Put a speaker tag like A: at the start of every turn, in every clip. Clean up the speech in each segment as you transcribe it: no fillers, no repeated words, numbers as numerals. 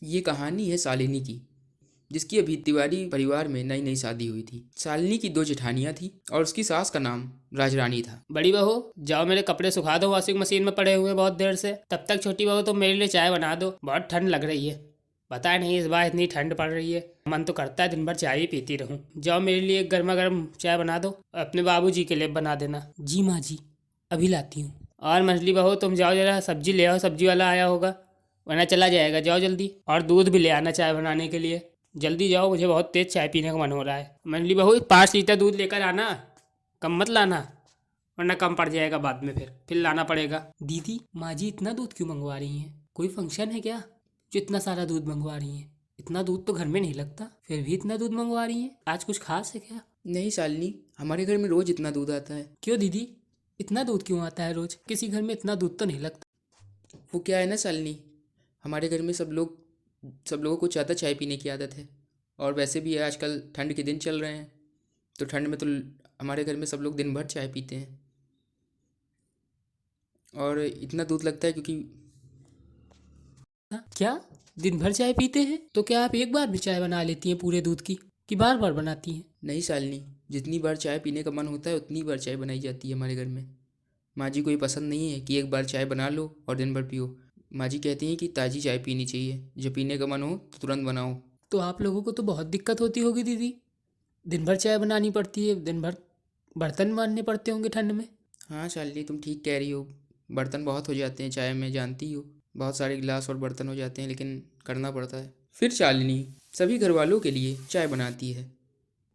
A: ये कहानी है शालिनी की, जिसकी अभी तिवारी परिवार में नई नई शादी हुई थी। शालिनी की दो जेठानियाँ थी और उसकी सास का नाम राजरानी था।
B: बड़ी बहू, जाओ मेरे कपड़े सुखा दो, वॉशिंग मशीन में पड़े हुए बहुत देर से। तब तक छोटी बहू तुम मेरे लिए चाय बना दो, बहुत ठंड लग रही है। पता नहीं इस बार इतनी ठंड पड़ रही है, मन तो करता है दिन भर चाय ही पीती रहूं। जाओ मेरे लिए एक गर्मा गर्म चाय बना दो, अपने बाबूजी के लिए बना देना। जी माँ जी, अभी लाती हूँ। और मछली बहू तुम जाओ जरा सब्जी ले आओ, सब्जी वाला आया होगा वरना चला जाएगा। जाओ जल्दी, और दूध भी ले आना चाय बनाने के लिए। जल्दी जाओ, मुझे बहुत तेज चाय पीने का मन हो रहा है। मंडली बहू 5 लीटर दूध लेकर आना, कम मत लाना वरना कम पड़ जाएगा बाद में, फिर लाना पड़ेगा। दीदी, माँ जी इतना दूध क्यों मंगवा रही हैं? कोई फंक्शन है क्या जो इतना सारा दूध मंगवा रही हैं? इतना दूध तो घर में नहीं लगता, फिर भी इतना दूध मंगवा रही हैं। आज कुछ खास है क्या?
A: नहीं शालिनी, हमारे घर में रोज इतना दूध आता है।
B: क्यों दीदी, इतना दूध क्यों आता है रोज? किसी घर में इतना दूध तो नहीं लगता।
A: वो क्या है ना शालिनी, हमारे घर में सब लोगों को ज़्यादा चाय पीने की आदत है। और वैसे भी आजकल ठंड के दिन चल रहे हैं, तो ठंड में तो हमारे घर में सब लोग दिन भर चाय पीते हैं। और इतना दूध लगता है क्योंकि
B: क्या, दिन भर चाय पीते हैं? तो क्या आप एक बार भी चाय बना लेती हैं पूरे दूध की, कि बार बार बनाती हैं?
A: नहीं शालिनी, जितनी बार चाय पीने का मन होता है उतनी बार चाय बनाई जाती है हमारे घर में। माँ जी को ये पसंद नहीं है कि एक बार चाय बना लो और दिन भर पियो। माँ जी कहती हैं कि ताज़ी चाय पीनी चाहिए, जब पीने का मन हो तो तुरंत बनाओ।
B: तो आप लोगों को तो बहुत दिक्कत होती होगी दीदी, दिन भर चाय बनानी पड़ती है, दिन भर बर्तन मांजने पड़ते होंगे ठंड में।
A: हाँ शालिनी, तुम ठीक कह रही हो। बर्तन बहुत हो जाते हैं चाय में, जानती हो, बहुत सारे गिलास और बर्तन हो जाते हैं, लेकिन करना पड़ता है। फिर शालिनी सभी घर वालों के लिए चाय बनाती है।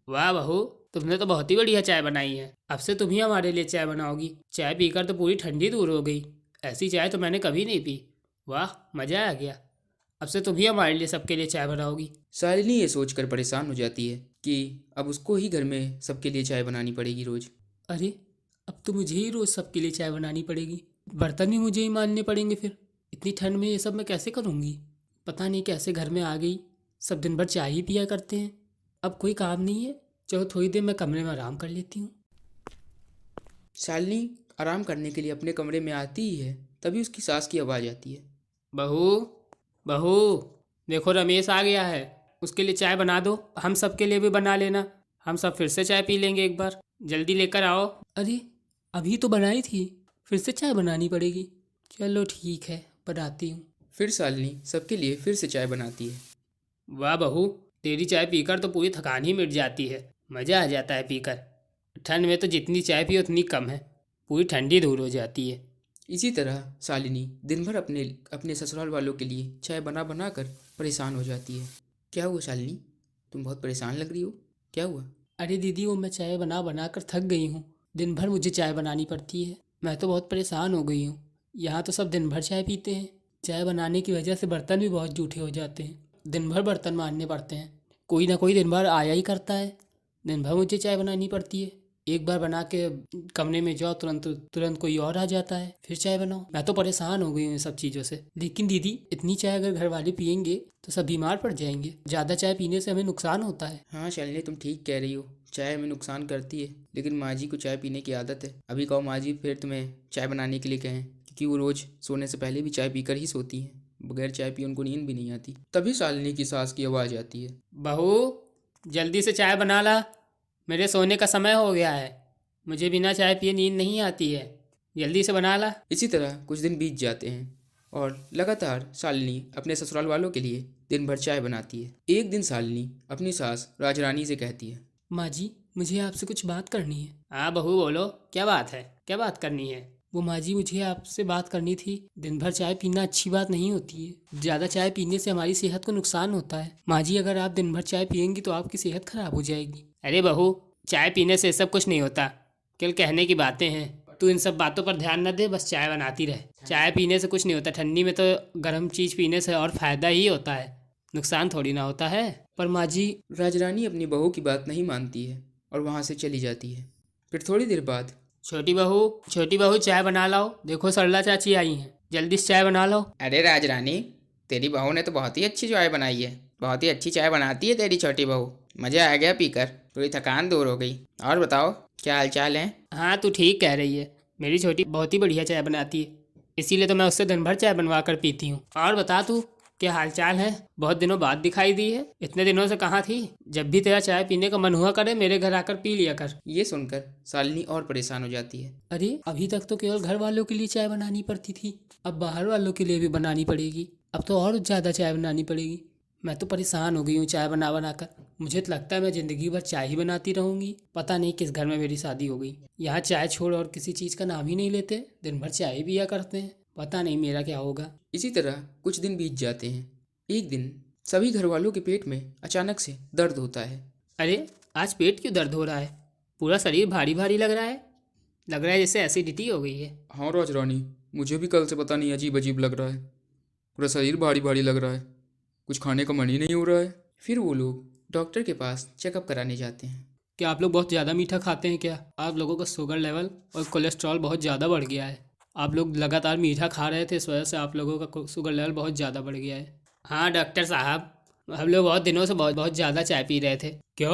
B: वाह बहू, तुमने तो बहुत ही बढ़िया चाय बनाई है। अब से तुम ही हमारे लिए चाय बनाओगी। चाय पीकर तो पूरी ठंडी दूर हो गई। ऐसी चाय तो मैंने कभी नहीं पी। वाह, मज़ा आ गया। अब से तुम ही हमारे लिए सबके लिए चाय बनाओगी।
A: शालिनी ये सोचकर परेशान हो जाती है कि अब उसको ही घर में सबके लिए चाय बनानी पड़ेगी रोज।
B: अरे, अब तो मुझे ही रोज़ सबके लिए चाय बनानी पड़ेगी, बर्तन भी मुझे ही मांजने पड़ेंगे फिर। इतनी ठंड में ये सब मैं कैसे करूँगी? पता नहीं कैसे घर में आ गई। सब दिन भर चाय ही पिया करते हैं। अब कोई काम नहीं है, चलो थोड़ी देर मैं कमरे में आराम कर लेती हूँ।
A: शालिनी आराम करने के लिए अपने कमरे में आती ही है, तभी उसकी सास की आवाज़ आती है।
B: बहू, बहू, देखो रमेश आ गया है, उसके लिए चाय बना दो। हम सब के लिए भी बना लेना, हम सब फिर से चाय पी लेंगे एक बार। जल्दी लेकर आओ। अरे, अभी तो बनाई थी, फिर से चाय बनानी पड़ेगी। चलो ठीक है, बनाती हूँ।
A: फिर शालिनी सबके लिए फिर से चाय बनाती है।
B: वाह बहू, तेरी चाय पीकर तो पूरी थकान ही मिट जाती है। मज़ा आ जाता है पीकर। ठंड में तो जितनी चाय पियो उतनी कम है, पूरी ठंडी दूर हो जाती है।
A: इसी तरह शालिनी दिन भर अपने अपने ससुराल वालों के लिए चाय बना बना कर परेशान हो जाती है। क्या हुआ शालिनी, तुम बहुत परेशान लग रही हो, क्या हुआ?
B: अरे दीदी, वो मैं चाय बना बना कर थक गई हूँ। दिन भर मुझे चाय बनानी पड़ती है, मैं तो बहुत परेशान हो गई हूँ। यहाँ तो सब दिन भर चाय पीते हैं। चाय बनाने की वजह से बर्तन भी बहुत जूठे हो जाते हैं, दिन भर बर्तन मांजने पड़ते हैं। कोई ना कोई दिन भर आया ही करता है, दिन भर मुझे चाय बनानी पड़ती है। एक बार बना के कमरे में जाओ, तुरंत तुरंत कोई और आ जाता है, फिर चाय बनाओ। मैं तो परेशान हो गई हूँ इन सब चीज़ों से। लेकिन दीदी, इतनी चाय अगर घर वाले पियेंगे तो सब बीमार पड़ जाएंगे। ज़्यादा चाय पीने से हमें नुकसान होता है।
A: हाँ शालिनी, तुम ठीक कह रही हो, चाय हमें नुकसान करती है, लेकिन माँ जी को चाय पीने की आदत है। अभी कहो माँ जी फिर तुम्हें चाय बनाने के लिए कहें, क्योंकि वो रोज़ सोने से पहले भी चाय पीकर ही सोती हैं। बगैर चाय पिए उनको नींद भी नहीं आती। तभी शालिनी की सास की आवाज़ आती है।
B: बहू, जल्दी से चाय बना ला, मेरे सोने का समय हो गया है। मुझे बिना चाय पिए नींद नहीं आती है, जल्दी से बना ला।
A: इसी तरह कुछ दिन बीत जाते हैं और लगातार शालिनी अपने ससुराल वालों के लिए दिन भर चाय बनाती है। एक दिन शालिनी अपनी सास राजरानी से कहती है।
B: माँ जी, मुझे आपसे कुछ बात करनी है। हाँ बहू बोलो, क्या बात है, क्या बात करनी है? वो माँ जी, मुझे आपसे बात करनी थी। दिन भर चाय पीना अच्छी बात नहीं होती है, ज़्यादा चाय पीने से हमारी सेहत को नुकसान होता है। माँ जी, अगर आप दिन भर चाय पियेंगी तो आपकी सेहत खराब हो जाएगी। अरे बहू, चाय पीने से सब कुछ नहीं होता, केवल कहने की बातें हैं। तू इन सब बातों पर ध्यान न दे, बस चाय बनाती रहे। चाय पीने से कुछ नहीं होता, ठंडी में तो गर्म चीज़ पीने से और फ़ायदा ही होता है, नुकसान थोड़ी ना होता है। पर माँ जी,
A: राजरानी अपनी बहू की बात नहीं मानती है और वहाँ से चली जाती है। फिर थोड़ी देर बाद
B: छोटी बहू, छोटी बहू, चाय बना लाओ। देखो सरला चाची आई हैं, जल्दी से चाय बना लो।
A: अरे राजरानी, तेरी बहू ने तो बहुत ही अच्छी चाय बनाई है, बहुत ही अच्छी चाय बनाती है तेरी छोटी बहू। मज़ा आ गया पीकर, पूरी थकान दूर हो गई। और बताओ क्या हाल चाल है?
B: हाँ, तू ठीक कह रही है, मेरी छोटी बहुत ही बढ़िया चाय बनाती है, इसीलिए तो मैं उससे दिन भर चाय बनवा कर पीती हूँ। और बता तू, क्या हालचाल है? बहुत दिनों बाद दिखाई दी है। इतने दिनों से कहाँ थी? जब भी तेरा चाय पीने का मन हुआ करे मेरे घर आकर पी लिया कर।
A: ये सुनकर शालिनी और परेशान हो जाती है।
B: अरे अभी तक तो केवल घर वालों के लिए चाय बनानी पड़ती थी, अब बाहर वालों के लिए भी बनानी पड़ेगी। अब तो और ज़्यादा चाय बनानी पड़ेगी। मैं तो परेशान हो गई हूँ चाय बना बना कर। मुझे तो लगता है मैं ज़िंदगी भर चाय ही बनाती रहूँगी। पता नहीं किस घर में मेरी शादी हो गई। यहाँ चाय छोड़ और किसी चीज़ का नाम ही नहीं लेते, दिन भर चाय ही पिया करते हैं। पता नहीं मेरा क्या होगा।
A: इसी तरह कुछ दिन बीत जाते हैं। एक दिन सभी घर वालों के पेट में अचानक से दर्द होता है।
B: अरे आज पेट क्यों दर्द हो रहा है? पूरा शरीर भारी भारी लग रहा है। लग रहा है जैसे एसिडिटी हो गई है।
A: हाँ राजरानी, मुझे भी कल से पता नहीं अजीब अजीब लग रहा है। पूरा शरीर भारी भारी लग रहा है, कुछ खाने का मन ही नहीं हो रहा है। फिर वो लोग डॉक्टर के पास चेकअप कराने जाते हैं।
B: क्या आप लोग बहुत ज़्यादा मीठा खाते हैं क्या? आप लोगों का शुगर लेवल और कोलेस्ट्रॉल बहुत ज़्यादा बढ़ गया है। आप लोग लगातार मीठा खा रहे थे, इस वजह से आप लोगों का शुगर लेवल बहुत ज़्यादा बढ़ गया है। हाँ डॉक्टर साहब, हम लोग बहुत दिनों से बहुत बहुत ज़्यादा चाय पी रहे थे। क्या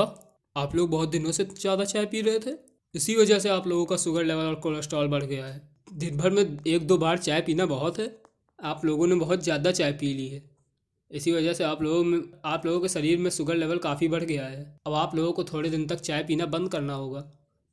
B: आप लोग बहुत दिनों से ज़्यादा चाय पी रहे थे? इसी वजह से आप लोगों का शुगर लेवल और कोलेस्ट्रॉल बढ़ गया है। दिन भर में 1-2 बार चाय पीना बहुत है। आप लोगों ने बहुत ज़्यादा चाय पी ली है, इसी वजह से आप लोगों के शरीर में शुगर लेवल काफ़ी बढ़ गया है। अब आप लोगों को थोड़े दिन तक चाय पीना बंद करना होगा,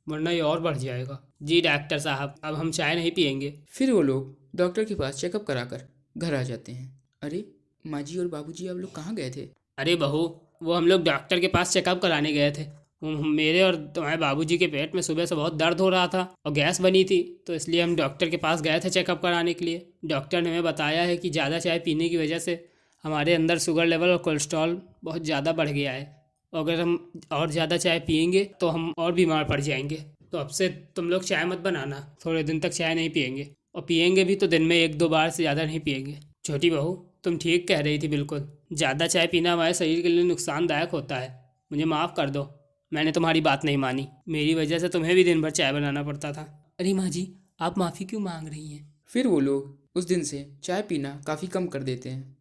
B: वरना ये और बढ़ जाएगा। जी डॉक्टर साहब, अब हम चाय नहीं पियेंगे।
A: फिर वो लोग डॉक्टर के पास चेकअप कराकर घर आ जाते हैं। अरे माँ जी और बाबूजी, आप लोग कहाँ गए थे?
B: अरे बहू, वो हम लोग डॉक्टर के पास चेकअप कराने गए थे। मेरे और तुम्हारे बाबूजी के पेट में सुबह से बहुत दर्द हो रहा था और गैस बनी थी, तो इसलिए हम डॉक्टर के पास गए थे चेकअप कराने के लिए। डॉक्टर ने हमें बताया है कि ज़्यादा चाय पीने की वजह से हमारे अंदर शुगर लेवल और कोलेस्ट्रॉल बहुत ज़्यादा बढ़ गया है। अगर हम और ज़्यादा चाय पियेंगे तो हम और बीमार पड़ जाएंगे। तो अब से तुम लोग चाय मत बनाना, थोड़े दिन तक चाय नहीं पियेंगे, और पियेंगे भी तो दिन में 1-2 बार से ज़्यादा नहीं पियेंगे। छोटी बहू, तुम ठीक कह रही थी बिल्कुल। ज़्यादा चाय पीना हमारे शरीर के लिए नुकसानदायक होता है। मुझे माफ़ कर दो, मैंने तुम्हारी बात नहीं मानी। मेरी वजह से तुम्हें भी दिन भर चाय बनाना पड़ता था। अरे माँ जी, आप माफ़ी क्यों मांग रही हैं?
A: फिर वो लोग उस दिन से चाय पीना काफ़ी कम कर देते हैं।